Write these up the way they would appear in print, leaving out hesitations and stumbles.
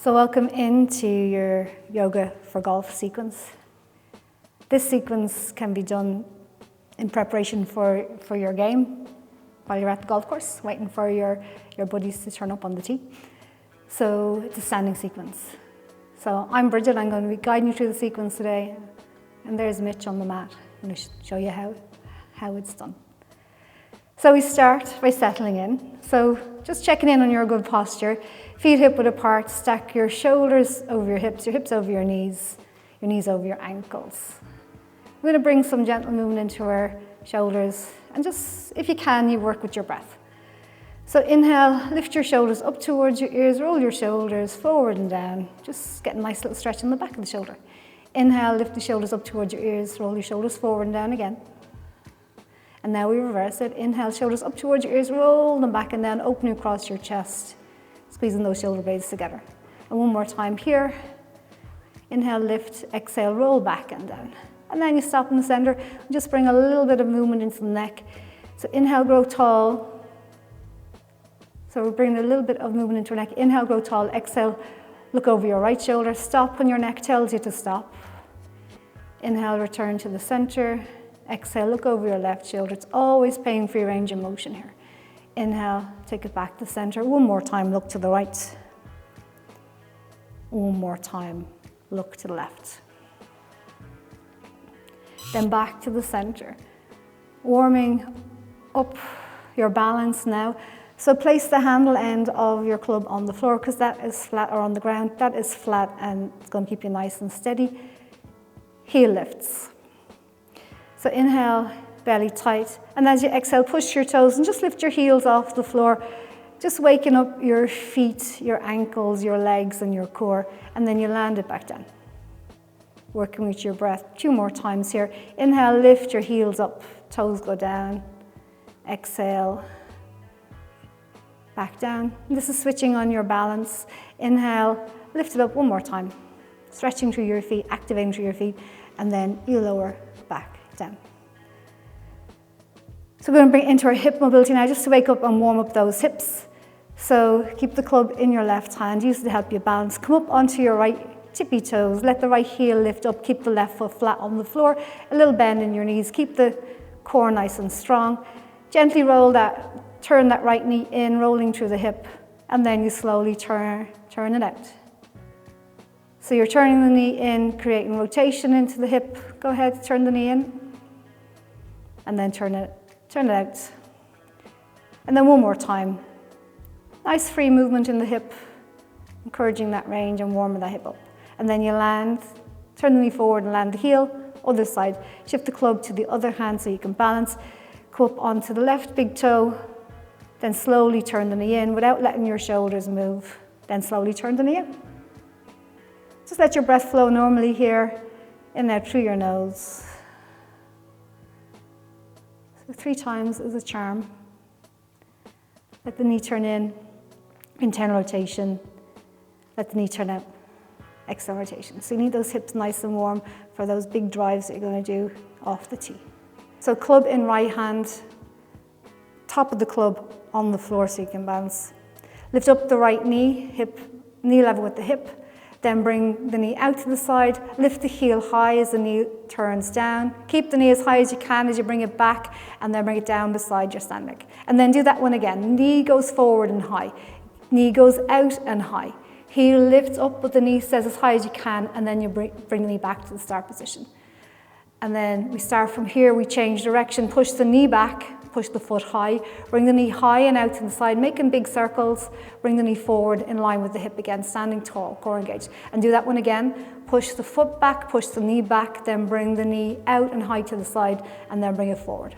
So welcome into your yoga for golf sequence. This sequence can be done in preparation for your game while you're at the golf course, waiting for your buddies to turn up on the tee. So it's a standing sequence. So I'm Bridget, I'm going to be guiding you through the sequence today. And there's Mitch on the mat. I'm going to show you how it's done. So we start by settling in. So just checking in on your good posture. Feet hip width apart, stack your shoulders over your hips over your knees over your ankles. We're going to bring some gentle movement into our shoulders, and just, if you can, you work with your breath. So inhale, lift your shoulders up towards your ears, roll your shoulders forward and down. Just get a nice little stretch in the back of the shoulder. Inhale, lift the shoulders up towards your ears, roll your shoulders forward and down again. And now we reverse it. Inhale, shoulders up towards your ears, roll them back and down, opening across your chest, squeezing those shoulder blades together. And one more time here. Inhale, lift, exhale, roll back and down. And then you stop in the center and just bring a little bit of movement into the neck. So inhale, grow tall. So we're bringing a little bit of movement into your neck. Inhale, grow tall. Exhale, look over your right shoulder. Stop when your neck tells you to stop. Inhale, return to the center. Exhale, look over your left shoulder. It's always paying for your range of motion here. Inhale, take it back to the center. One more time, look to the right. One more time, look to the left. Then back to the center. Warming up your balance now. So place the handle end of your club on the floor, because that is flat, or on the ground. That is flat and it's going to keep you nice and steady. Heel lifts. So inhale, belly tight. And as you exhale, push your toes and just lift your heels off the floor. Just waking up your feet, your ankles, your legs and your core. And then you land it back down. Working with your breath. 2 more times here. Inhale, lift your heels up. Toes go down. Exhale. Back down. This is switching on your balance. Inhale, lift it up 1 more time. Stretching through your feet, activating through your feet. And then you lower back down. So we're going to bring it into our hip mobility now, just to wake up and warm up those hips. So keep the club in your left hand, use it to help you balance. Come up onto your right tippy toes, let the right heel lift up, keep the left foot flat on the floor, a little bend in your knees, keep the core nice and strong. Gently turn that right knee in, rolling through the hip, and then you slowly turn it out. So you're turning the knee in, creating rotation into the hip. Go ahead, turn the knee in, and then turn it out. And then one more time. Nice free movement in the hip, encouraging that range and warming that hip up. And then you land, turn the knee forward and land the heel, other side. Shift the club to the other hand so you can balance. Go up onto the left big toe, then slowly turn the knee in without letting your shoulders move. Then slowly turn the knee in. Just let your breath flow normally here, in and out through your nose. So 3 times is a charm. Let the knee turn in, internal rotation. Let the knee turn out, external rotation. So you need those hips nice and warm for those big drives that you're going to do off the tee. So club in right hand, top of the club on the floor so you can balance. Lift up the right knee, knee level with the hip. Then bring the knee out to the side, lift the heel high as the knee turns down. Keep the knee as high as you can as you bring it back, and then bring it down beside your stand leg. And then do that one again. Knee goes forward and high. Knee goes out and high. Heel lifts up, but the knee stays as high as you can, and then you bring the knee back to the start position. And then we start from here, we change direction, push the knee back, push the foot high, bring the knee high and out to the side, making big circles, bring the knee forward in line with the hip again, standing tall, core engaged. And do that one again, push the foot back, push the knee back, then bring the knee out and high to the side, and then bring it forward.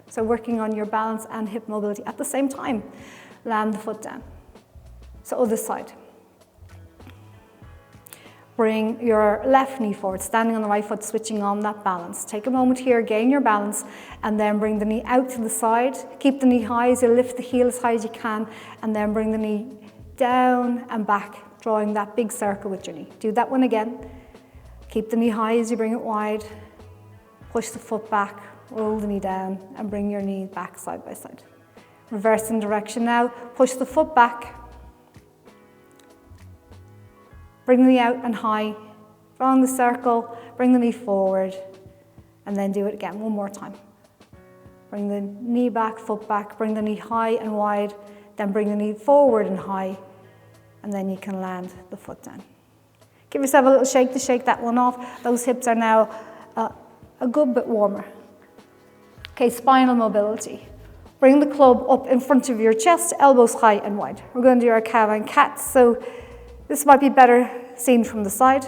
So working on your balance and hip mobility at the same time. Land the foot down. So other side. Bring your left knee forward, standing on the right foot, switching on that balance. Take a moment here, gain your balance, and then bring the knee out to the side. Keep the knee high as you lift the heel as high as you can, and then bring the knee down and back, drawing that big circle with your knee. Do that one again. Keep the knee high as you bring it wide. Push the foot back, roll the knee down, and bring your knee back side by side. Reversing direction now. Push the foot back. Bring the knee out and high. Round the circle, bring the knee forward, and then do it again, one more time. Bring the knee back, foot back, bring the knee high and wide, then bring the knee forward and high, and then you can land the foot down. Give yourself a little shake to shake that one off. Those hips are now a good bit warmer. Okay, spinal mobility. Bring the club up in front of your chest, elbows high and wide. We're going to do our cow and cat, so this might be better seen from the side.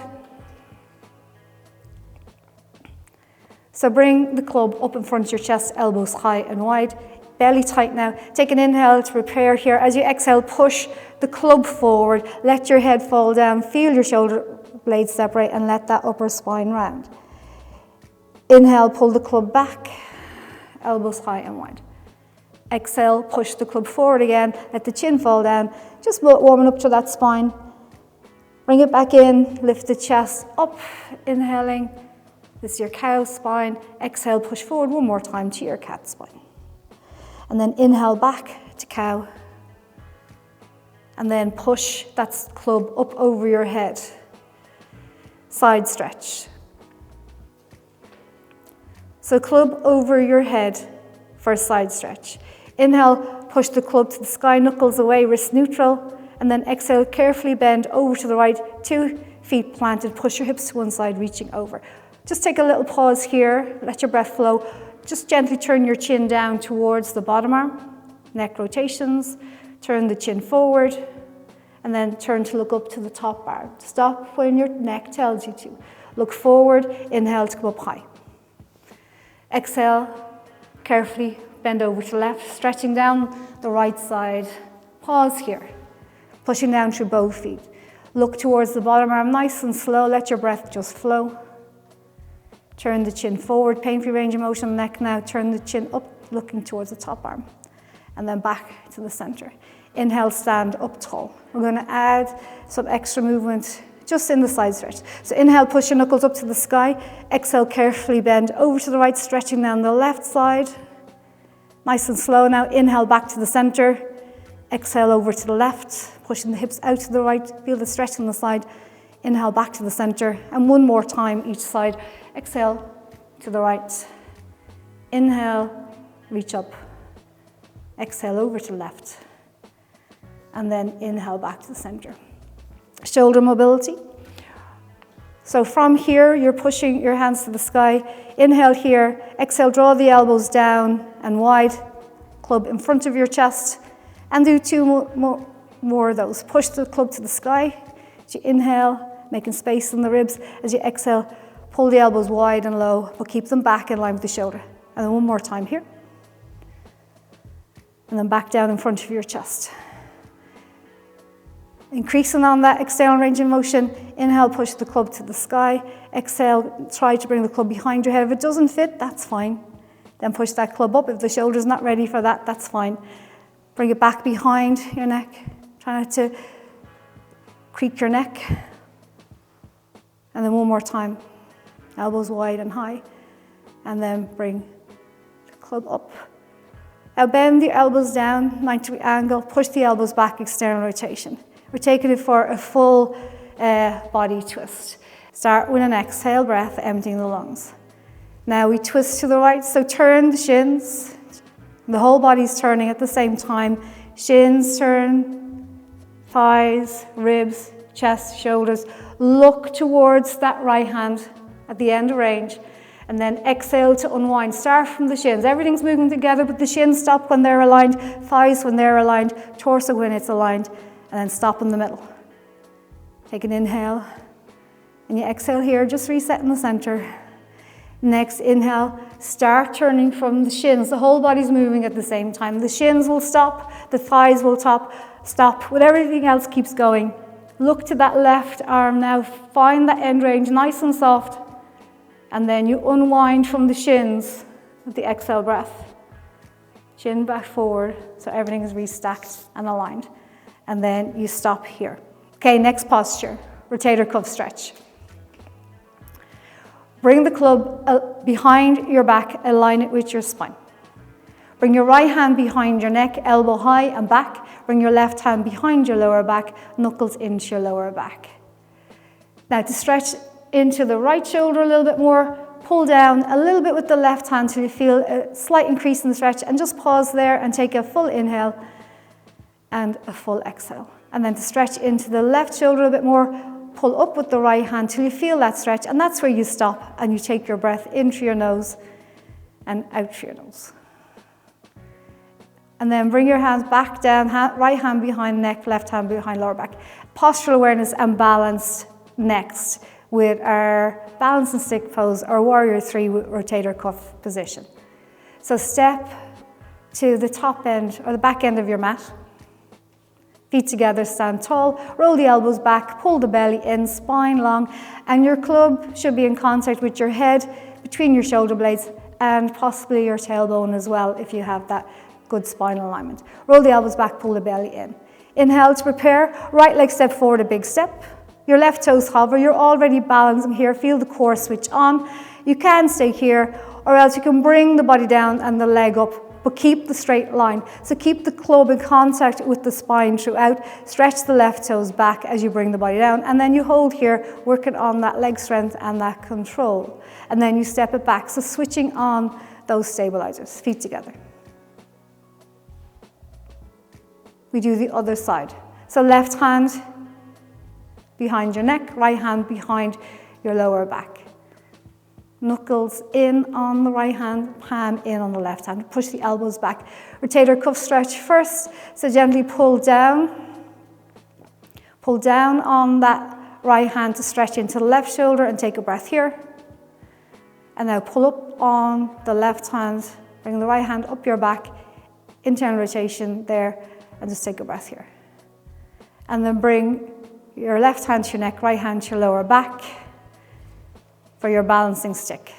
So bring the club up in front of your chest, elbows high and wide, belly tight now. Take an inhale to prepare here. As you exhale, push the club forward, let your head fall down, feel your shoulder blades separate and let that upper spine round. Inhale, pull the club back, elbows high and wide. Exhale, push the club forward again, let the chin fall down, just warming up to that spine. Bring it back in, lift the chest up, inhaling. This is your cow spine. Exhale, push forward one more time to your cat spine. And then inhale back to cow. And then push that club up over your head. Side stretch. So club over your head for a side stretch. Inhale, push the club to the sky, knuckles away, wrist neutral. And then exhale, carefully bend over to the right, 2 feet planted, push your hips to one side, reaching over. Just take a little pause here, let your breath flow. Just gently turn your chin down towards the bottom arm, neck rotations, turn the chin forward, and then turn to look up to the top bar. Stop when your neck tells you to. Look forward, inhale to go up high. Exhale, carefully bend over to the left, stretching down the right side. Pause here, pushing down through both feet. Look towards the bottom arm, nice and slow, let your breath just flow. Turn the chin forward, pain-free range of motion, neck now, turn the chin up, looking towards the top arm, and then back to the center. Inhale, stand up tall. We're going to add some extra movement just in the side stretch. So inhale, push your knuckles up to the sky. Exhale, carefully bend over to the right, stretching down the left side. Nice and slow now. Inhale, back to the center. Exhale, over to the left, pushing the hips out to the right. Feel the stretch on the side. Inhale, back to the center. And one more time each side. Exhale to the right. Inhale, reach up. Exhale, over to the left. And then inhale, back to the center. Shoulder mobility. So from here, you're pushing your hands to the sky. Inhale here. Exhale, draw the elbows down and wide. Club in front of your chest. And do 2 more of those. Push the club to the sky. As you inhale, making space in the ribs. As you exhale, pull the elbows wide and low, but keep them back in line with the shoulder. And then one more time here. And then back down in front of your chest. Increasing on that external range of motion. Inhale, push the club to the sky. Exhale, try to bring the club behind your head. If it doesn't fit, that's fine. Then push that club up. If the shoulder's not ready for that, that's fine. Bring it back behind your neck. Try not to creak your neck. And then one more time. Elbows wide and high. And then bring the club up. Now bend the elbows down, 90-degree angle. Push the elbows back, external rotation. We're taking it for a full body twist. Start with an exhale breath, emptying the lungs. Now we twist to the right, so turn the shins. The whole body's turning at the same time. Shins turn, thighs, ribs, chest, shoulders. Look towards that right hand at the end of range. And then exhale to unwind. Start from the shins. Everything's moving together, but the shins stop when they're aligned, thighs when they're aligned, torso when it's aligned. And then stop in the middle. Take an inhale. And you exhale here, just reset in the center. Next inhale, start turning from the shins. The whole body's moving at the same time. The shins will stop, the thighs will stop, but everything else keeps going. Look to that left arm now. Find that end range, nice and soft. And then you unwind from the shins with the exhale breath. Chin back forward, so everything is restacked and aligned. And then you stop here. Okay, next posture, rotator cuff stretch. Bring the club behind your back, align it with your spine. Bring your right hand behind your neck, elbow high and back. Bring your left hand behind your lower back, knuckles into your lower back. Now to stretch into the right shoulder a little bit more, pull down a little bit with the left hand till you feel a slight increase in the stretch, and just pause there and take a full inhale and a full exhale. And then to stretch into the left shoulder a bit more, pull up with the right hand till you feel that stretch, and that's where you stop and you take your breath in through your nose and out through your nose. And then bring your hands back down, right hand behind neck, left hand behind lower back. Postural awareness and balance next with our balance and stick pose, or warrior 3 with rotator cuff position. So step to the top end or the back end of your mat. Feet together, stand tall, roll the elbows back, pull the belly in, spine long, and your club should be in contact with your head, between your shoulder blades, and possibly your tailbone as well if you have that good spinal alignment. Roll the elbows back, pull the belly in. Inhale to prepare, right leg step forward, a big step. Your left toes hover, you're already balancing here, feel the core switch on. You can stay here, or else you can bring the body down and the leg up, but keep the straight line. So keep the club in contact with the spine throughout. Stretch the left toes back as you bring the body down, and then you hold here, working on that leg strength and that control. And then you step it back, so switching on those stabilizers, feet together. We do the other side. So left hand behind your neck, right hand behind your lower back. Knuckles in on the right hand, palm in on the left hand. Push the elbows back. Rotator cuff stretch first, so gently pull down. Pull down on that right hand to stretch into the left shoulder and take a breath here. And now pull up on the left hand, bring the right hand up your back, internal rotation there, and just take a breath here. And then bring your left hand to your neck, right hand to your lower back for your balancing stick.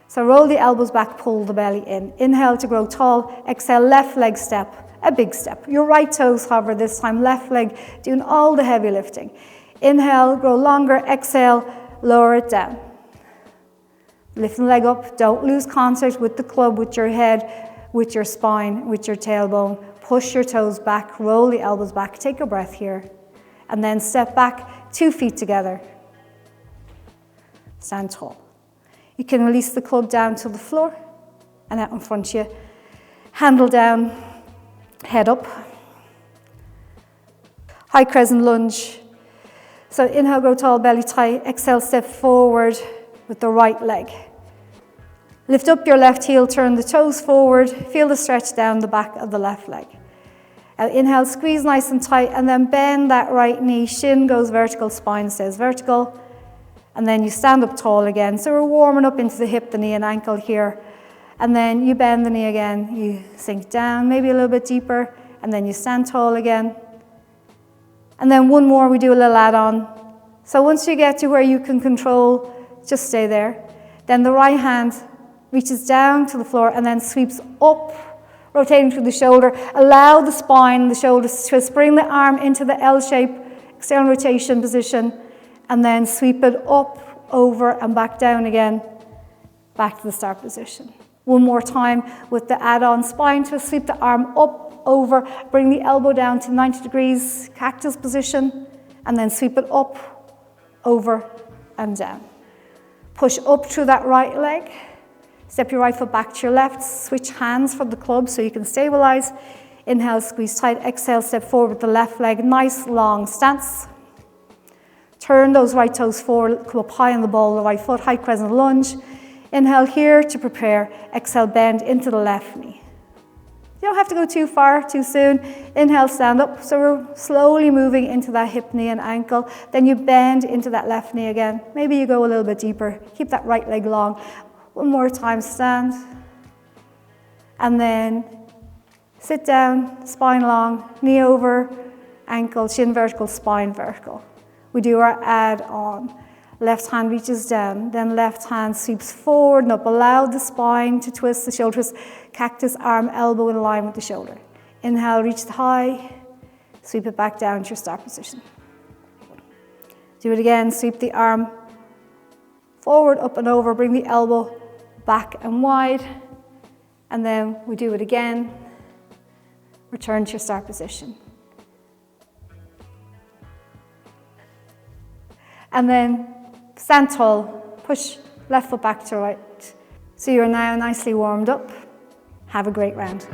So roll the elbows back, pull the belly in. Inhale to grow tall, exhale, left leg step, a big step. Your right toes hover this time, left leg doing all the heavy lifting. Inhale, grow longer, exhale, lower it down. Lift the leg up, don't lose contact with the club, with your head, with your spine, with your tailbone. Push your toes back, roll the elbows back, take a breath here. And then step back, 2 feet together. Stand tall. You can release the club down to the floor and out in front of you. Handle down, head up. High crescent lunge. So inhale, grow tall, belly tight. Exhale, step forward with the right leg. Lift up your left heel, turn the toes forward. Feel the stretch down the back of the left leg. Inhale, squeeze nice and tight, and then bend that right knee. Shin goes vertical, spine stays vertical. And then you stand up tall again. So we're warming up into the hip, the knee and ankle here. And then you bend the knee again. You sink down, maybe a little bit deeper. And then you stand tall again. And then one more, we do a little add-on. So once you get to where you can control, just stay there. Then the right hand reaches down to the floor and then sweeps up, rotating through the shoulder. Allow the spine, the shoulders to twist. Bring the arm into the L shape, external rotation position. And then sweep it up, over, and back down again, back to the start position. One more time with the add-on spine twist. Sweep the arm up, over, bring the elbow down to 90 degrees, cactus position, and then sweep it up, over, and down. Push up through that right leg. Step your right foot back to your left. Switch hands for the club so you can stabilize. Inhale, squeeze tight. Exhale, step forward with the left leg. Nice long stance. Turn those right toes forward, come up high on the ball of the right foot, high crescent lunge. Inhale here to prepare. Exhale, bend into the left knee. You don't have to go too far, too soon. Inhale, stand up. So we're slowly moving into that hip, knee, and ankle. Then you bend into that left knee again. Maybe you go a little bit deeper. Keep that right leg long. One more time, stand. And then sit down, spine long, knee over, ankle, shin vertical, spine vertical. We do our add-on. Left hand reaches down, then left hand sweeps forward and up. Allow the spine to twist, the shoulder twist, cactus, arm, elbow in line with the shoulder. Inhale, reach the high, sweep it back down to your start position. Do it again, sweep the arm forward, up and over, bring the elbow back and wide, and then we do it again. Return to your start position. And then stand tall, push left foot back to right. So you're now nicely warmed up. Have a great round.